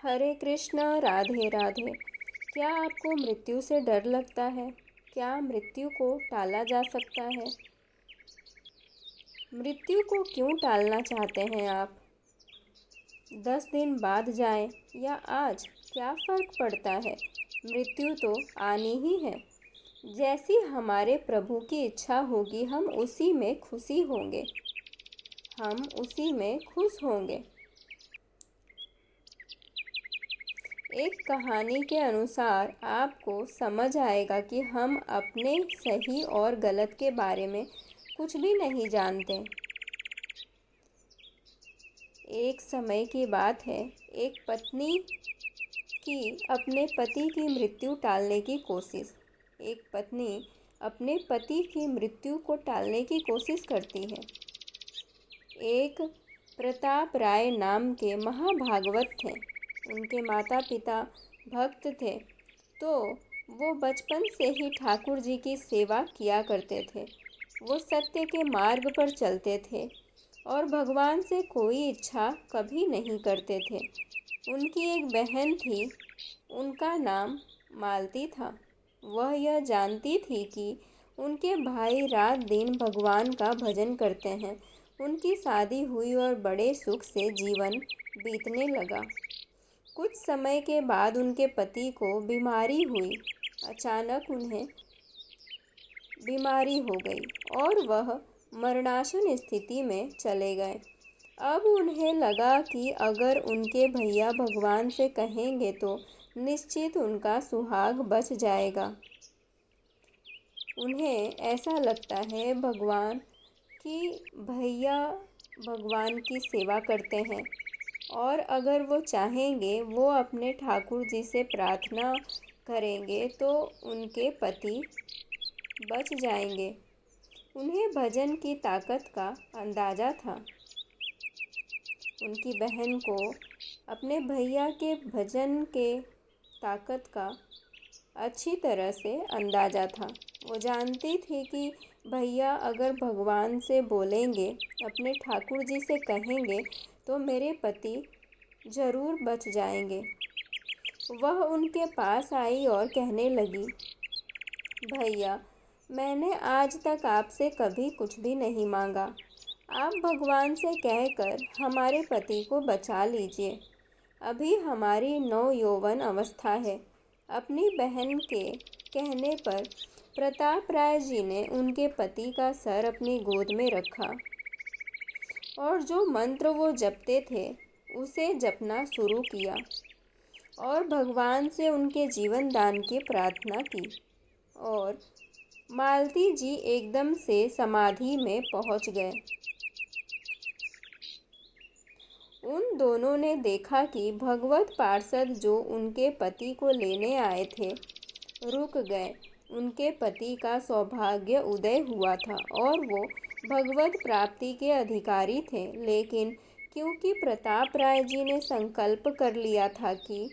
हरे कृष्ण। राधे राधे। क्या आपको मृत्यु से डर लगता है? क्या मृत्यु को टाला जा सकता है? मृत्यु को क्यों टालना चाहते हैं आप? 10 दिन बाद जाए या आज, क्या फ़र्क पड़ता है? मृत्यु तो आनी ही है। जैसी हमारे प्रभु की इच्छा होगी हम उसी में खुशी होंगे, हम उसी में खुश होंगे। एक कहानी के अनुसार आपको समझ आएगा कि हम अपने सही और गलत के बारे में कुछ भी नहीं जानते। एक समय की बात है, एक पत्नी की अपने पति की मृत्यु टालने की कोशिश। एक पत्नी अपने पति की मृत्यु को टालने की कोशिश करती है। एक प्रताप राय नाम के महाभागवत थे। उनके माता पिता भक्त थे, तो वो बचपन से ही ठाकुर जी की सेवा किया करते थे। वो सत्य के मार्ग पर चलते थे और भगवान से कोई इच्छा कभी नहीं करते थे। उनकी एक बहन थी, उनका नाम मालती था। वह यह जानती थी कि उनके भाई रात दिन भगवान का भजन करते हैं। उनकी शादी हुई और बड़े सुख से जीवन बीतने लगा। कुछ समय के बाद उनके पति को बीमारी हुई। अचानक उन्हें बीमारी हो गई और वह मरणासन स्थिति में चले गए। अब उन्हें लगा कि अगर उनके भैया भगवान से कहेंगे तो निश्चित उनका सुहाग बच जाएगा। उन्हें ऐसा लगता है भगवान कि भैया भगवान की सेवा करते हैं और अगर वो चाहेंगे, वो अपने ठाकुर जी से प्रार्थना करेंगे तो उनके पति बच जाएंगे। उन्हें भजन की ताकत का अंदाज़ा था। उनकी बहन को अपने भैया के भजन के ताकत का अच्छी तरह से अंदाज़ा था। वो जानती थी कि भैया अगर भगवान से बोलेंगे, अपने ठाकुर जी से कहेंगे तो मेरे पति ज़रूर बच जाएंगे। वह उनके पास आई और कहने लगी, भैया, मैंने आज तक आपसे कभी कुछ भी नहीं मांगा। आप भगवान से कहकर हमारे पति को बचा लीजिए। अभी हमारी नवयौवन अवस्था है। अपनी बहन के कहने पर प्रताप राय जी ने उनके पति का सर अपनी गोद में रखा और जो मंत्र वो जपते थे उसे जपना शुरू किया और भगवान से उनके जीवन दान की प्रार्थना की। और मालती जी एकदम से समाधि में पहुंच गए। उन दोनों ने देखा कि भगवत पार्षद जो उनके पति को लेने आए थे रुक गए। उनके पति का सौभाग्य उदय हुआ था और वो भगवत प्राप्ति के अधिकारी थे, लेकिन क्योंकि प्रताप राय जी ने संकल्प कर लिया था कि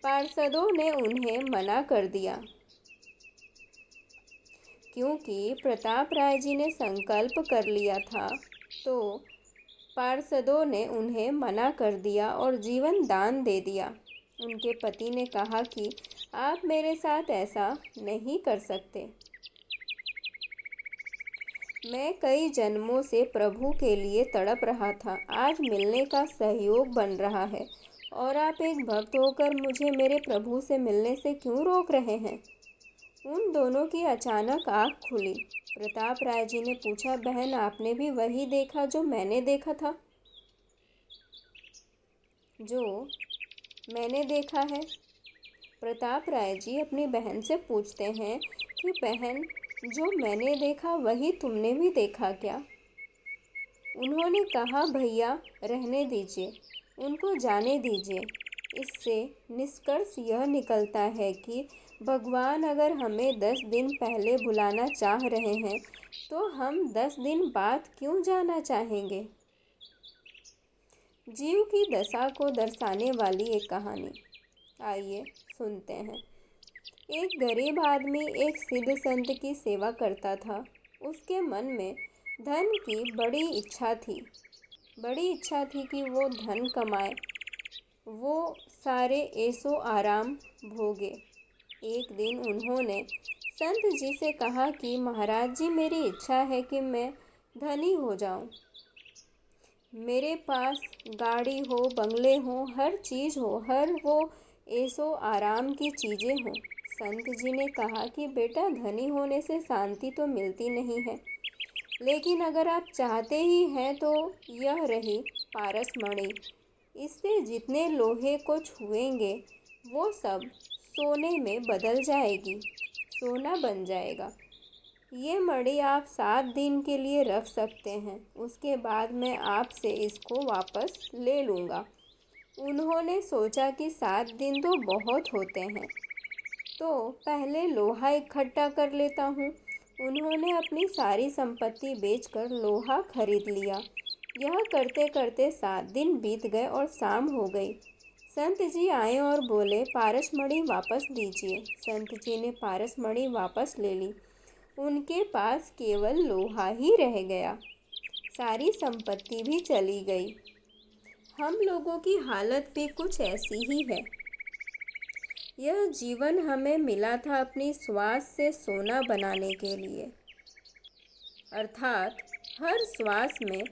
पार्षदों ने उन्हें मना कर दिया। क्योंकि प्रताप राय जी ने संकल्प कर लिया था तो पार्षदों ने उन्हें मना कर दिया और जीवन दान दे दिया। उनके पति ने कहा कि आप मेरे साथ ऐसा नहीं कर सकते। मैं कई जन्मों से प्रभु के लिए तड़प रहा था। आज मिलने का सहयोग बन रहा है और आप एक भक्त होकर मुझे मेरे प्रभु से मिलने से क्यों रोक रहे हैं? उन दोनों की अचानक आँख खुली। प्रताप राय जी ने पूछा, बहन, आपने भी वही देखा जो मैंने देखा था? जो मैंने देखा है? प्रताप राय जी अपनी बहन से पूछते हैं कि बहन, जो मैंने देखा वही तुमने भी देखा क्या? उन्होंने कहा, भैया रहने दीजिए, उनको जाने दीजिए। इससे निष्कर्ष यह निकलता है कि भगवान अगर हमें 10 दिन पहले बुलाना चाह रहे हैं तो हम 10 दिन बाद क्यों जाना चाहेंगे? जीव की दशा को दर्शाने वाली एक कहानी, आइए सुनते हैं। एक गरीब आदमी एक सिद्ध संत की सेवा करता था। उसके मन में धन की बड़ी इच्छा थी कि वो धन कमाए। वो सारे ऐशो आराम भोगे। एक दिन उन्होंने संत जी से कहा कि महाराज जी, मेरी इच्छा है कि मैं धनी हो जाऊं। मेरे पास गाड़ी हो, बंगले हो, हर चीज़ हो, हर वो ऐशो आराम की चीज़ें हों। संत जी ने कहा कि बेटा, धनी होने से शांति तो मिलती नहीं है, लेकिन अगर आप चाहते ही हैं तो यह रही पारसमणि। इससे जितने लोहे को छुएंगे वो सब सोने में बदल जाएगी, सोना बन जाएगा। ये मणि आप 7 दिन के लिए रख सकते हैं, उसके बाद मैं आपसे इसको वापस ले लूँगा। उन्होंने सोचा कि 7 दिन तो बहुत होते हैं, तो पहले लोहा इकट्ठा कर लेता हूँ। उन्होंने अपनी सारी संपत्ति बेचकर लोहा खरीद लिया। यह करते करते 7 दिन बीत गए और शाम हो गई। संत जी आए और बोले, पारसमणि वापस दीजिए। संत जी ने पारसमणि वापस ले ली। उनके पास केवल लोहा ही रह गया, सारी संपत्ति भी चली गई। हम लोगों की हालत भी कुछ ऐसी ही है। यह जीवन हमें मिला था अपनी श्वास से सोना बनाने के लिए, अर्थात हर श्वास में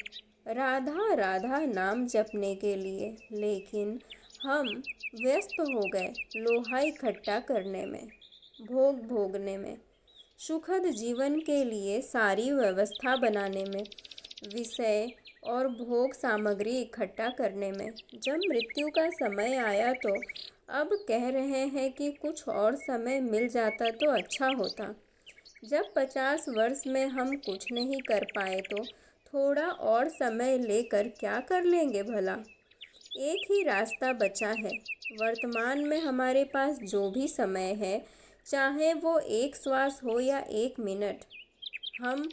राधा राधा नाम जपने के लिए। लेकिन हम व्यस्त हो गए लोहा इकट्ठा करने में, भोग भोगने में, सुखद जीवन के लिए सारी व्यवस्था बनाने में, विषय और भोग सामग्री इकट्ठा करने में। जब मृत्यु का समय आया तो अब कह रहे हैं कि कुछ और समय मिल जाता तो अच्छा होता। जब 50 वर्ष में हम कुछ नहीं कर पाए तो थोड़ा और समय लेकर क्या कर लेंगे भला। एक ही रास्ता बचा है। वर्तमान में हमारे पास जो भी समय है, चाहे वो एक श्वास हो या 1 मिनट, हम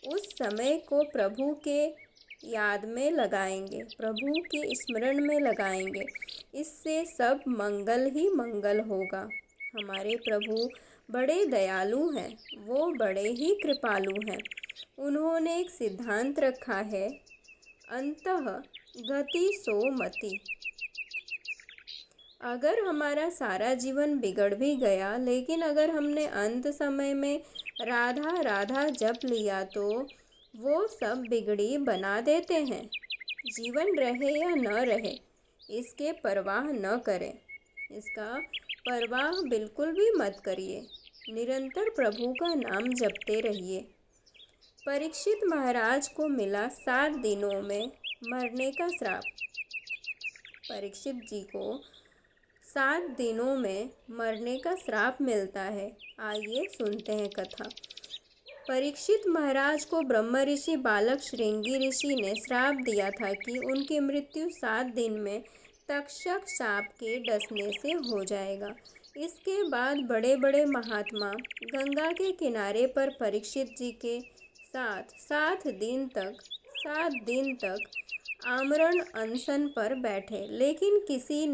उस समय को प्रभु के याद में लगाएंगे, प्रभु के स्मरण में लगाएंगे। इससे सब मंगल ही मंगल होगा। हमारे प्रभु बड़े दयालु हैं, वो बड़े ही कृपालु हैं। उन्होंने एक सिद्धांत रखा है, अंतः गति सो मति। अगर हमारा सारा जीवन बिगड़ भी गया, लेकिन अगर हमने अंत समय में राधा राधा जप लिया तो वो सब बिगड़ी बना देते हैं। जीवन रहे या न रहे, इसके परवाह न करें, इसका परवाह बिल्कुल भी मत करिए। निरंतर प्रभु का नाम जपते रहिए। परीक्षित महाराज को मिला 7 दिनों में मरने का श्राप। परीक्षित जी को 7 दिनों में मरने का श्राप मिलता है। आइए सुनते हैं कथा। परीक्षित महाराज को ब्रह्म ऋषि बालक श्रृंगी ऋषि ने श्राप दिया था कि उनकी मृत्यु 7 दिन में तक्षक सांप के डसने से हो जाएगा। इसके बाद बड़े बड़े महात्मा गंगा के किनारे पर परीक्षित जी के साथ 7 दिन तक आमरण अनशन पर बैठे, लेकिन किसी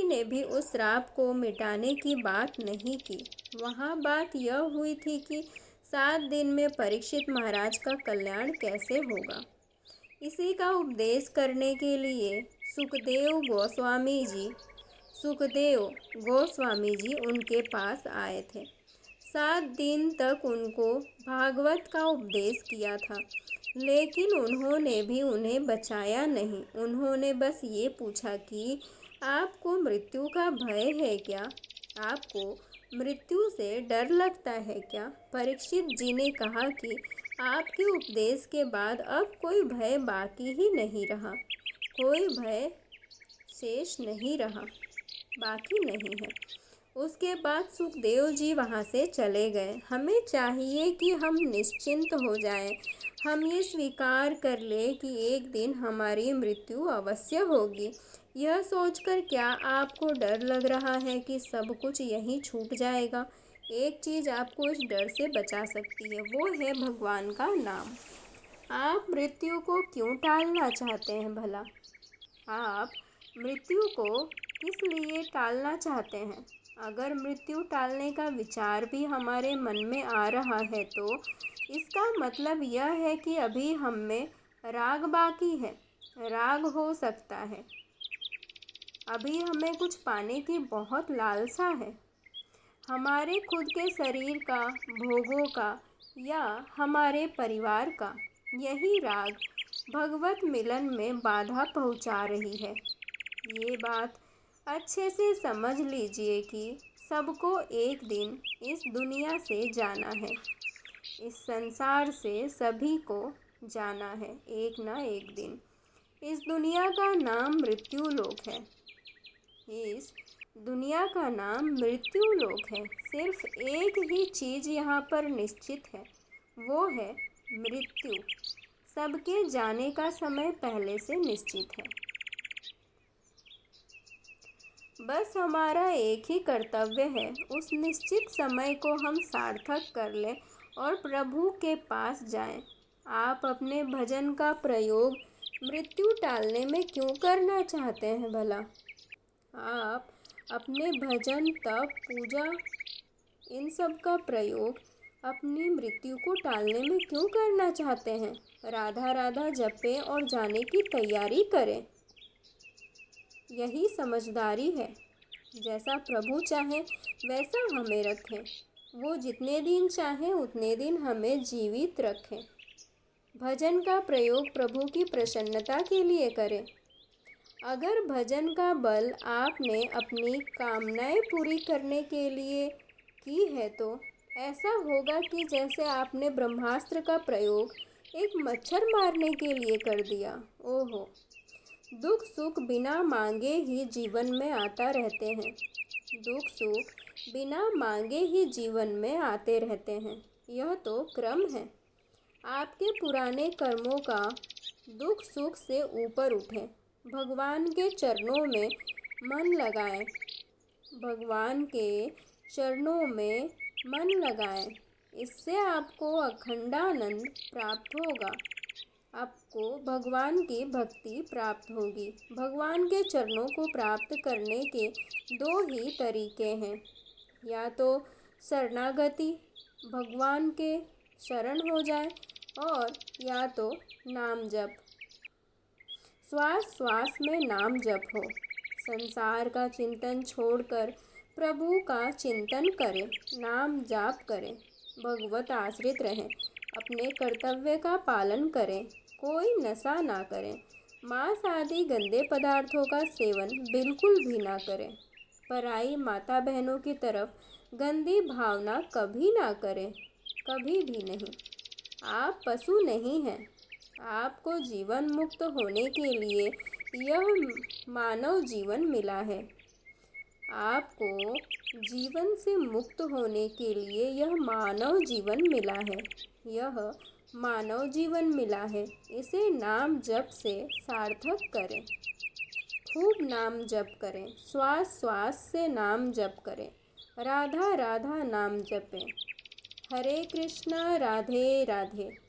ने भी उस श्राप को मिटाने की बात नहीं की। वहाँ बात यह हुई थी कि 7 दिन में परीक्षित महाराज का कल्याण कैसे होगा। इसी का उपदेश करने के लिए सुखदेव गोस्वामी जी उनके पास आए थे। 7 दिन तक उनको भागवत का उपदेश किया था, लेकिन उन्होंने भी उन्हें बचाया नहीं। उन्होंने बस ये पूछा कि आपको मृत्यु का भय है क्या? आपको मृत्यु से डर लगता है क्या? परीक्षित जी ने कहा कि आपके उपदेश के बाद अब कोई भय बाकी ही नहीं रहा, कोई भय शेष नहीं रहा, बाकी नहीं है। उसके बाद सुखदेव जी वहाँ से चले गए। हमें चाहिए कि हम निश्चिंत हो जाएं। हम ये स्वीकार कर ले कि एक दिन हमारी मृत्यु अवश्य होगी। यह सोचकर क्या आपको डर लग रहा है कि सब कुछ यहीं छूट जाएगा? एक चीज़ आपको इस डर से बचा सकती है, वो है भगवान का नाम। आप मृत्यु को क्यों टालना चाहते हैं भला? आप मृत्यु को किस लिए टालना चाहते हैं? अगर मृत्यु टालने का विचार भी हमारे मन में आ रहा है तो इसका मतलब यह है कि अभी हम में राग बाकी है। राग हो सकता है, अभी हमें कुछ पाने की बहुत लालसा है। हमारे खुद के शरीर का, भोगों का या हमारे परिवार का। यही राग भगवत मिलन में बाधा पहुंचा रही है। ये बात अच्छे से समझ लीजिए कि सबको एक दिन इस दुनिया से जाना है। इस संसार से सभी को जाना है एक ना एक दिन। इस दुनिया का नाम मृत्यु लोक है। इस दुनिया का नाम मृत्यु लोक है। सिर्फ एक ही चीज़ यहाँ पर निश्चित है, वो है मृत्यु। सबके जाने का समय पहले से निश्चित है। बस हमारा एक ही कर्तव्य है, उस निश्चित समय को हम सार्थक कर लें और प्रभु के पास जाएं। आप अपने भजन का प्रयोग मृत्यु टालने में क्यों करना चाहते हैं भला? आप अपने भजन, तप, पूजा, इन सब का प्रयोग अपनी मृत्यु को टालने में क्यों करना चाहते हैं? राधा राधा जपें और जाने की तैयारी करें। यही समझदारी है। जैसा प्रभु चाहे वैसा हमें रखें। वो जितने दिन चाहें उतने दिन हमें जीवित रखें। भजन का प्रयोग प्रभु की प्रसन्नता के लिए करें। अगर भजन का बल आपने अपनी कामनाएं पूरी करने के लिए की है तो ऐसा होगा कि जैसे आपने ब्रह्मास्त्र का प्रयोग एक मच्छर मारने के लिए कर दिया। ओहो! दुख सुख बिना मांगे ही जीवन में आता रहते हैं। दुख सुख बिना मांगे ही जीवन में आते रहते हैं। यह तो क्रम है। आपके पुराने कर्मों का दुख सुख से ऊपर उठें। भगवान के चरणों में मन लगाएं। भगवान के चरणों में मन लगाएं। इससे आपको अखंडानंद प्राप्त होगा। आपको भगवान की भक्ति प्राप्त होगी। भगवान के चरणों को प्राप्त करने के दो ही तरीके हैं, या तो शरणागति, भगवान के शरण हो जाए, और या तो नाम जप। श्वास श्वास में नाम जप हो। संसार का चिंतन छोड़कर प्रभु का चिंतन करें, नाम जाप करें, भगवत आश्रित रहें, अपने कर्तव्य का पालन करें, कोई नशा ना करें, मांस आदि गंदे पदार्थों का सेवन बिल्कुल भी ना करें, पराई माता बहनों की तरफ गंदी भावना कभी ना करें, कभी भी नहीं। आप पशु नहीं हैं। आपको जीवन मुक्त होने के लिए यह मानव जीवन मिला है। आपको जीवन से मुक्त होने के लिए यह मानव जीवन मिला है। यह मानव जीवन मिला है। इसे नाम जप से सार्थक करें। खूब नाम जप करें। श्वास श्वास से नाम जप करें। राधा राधा नाम जपें। हरे कृष्णा, राधे राधे।